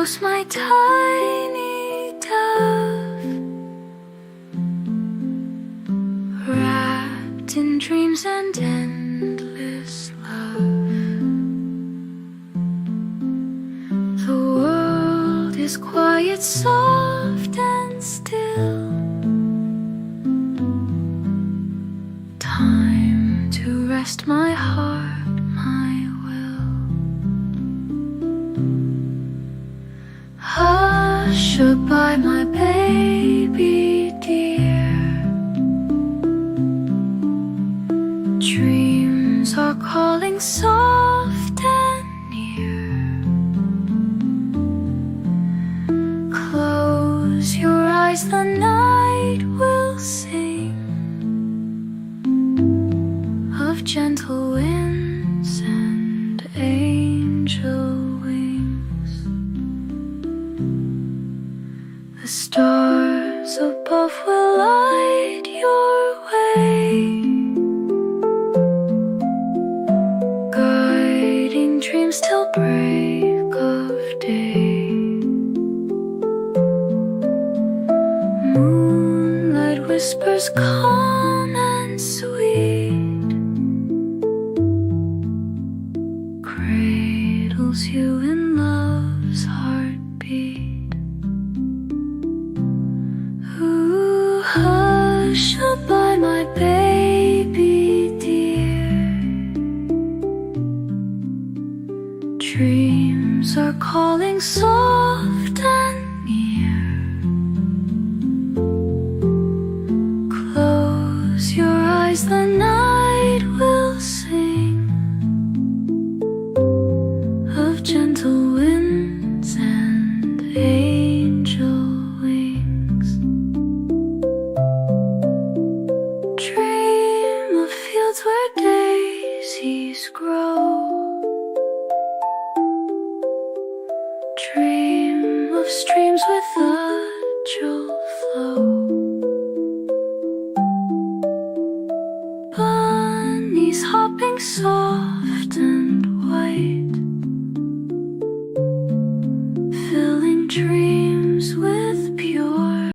close, my tiny dove, wrapped in dreams and endless love. The world is quiet, soft and still. Time to rest my heart, my will. Hush by my baby dear. Dreams are calling soft and near. Close your eyes, the night will sing of gentle winds and angel wings. The stars above will light your way, guiding dreams till break of day. Moonlight whispers calm and sweet, cradles you in love's heartbeat. Ooh, hush by my baby dear. Dreams are calling soft and near. Close your eyes, the night will sing of gentle winds and angel wings. Dream of fields where daisies grow. Dream of streams with a gentle flow. Bunnies hopping soft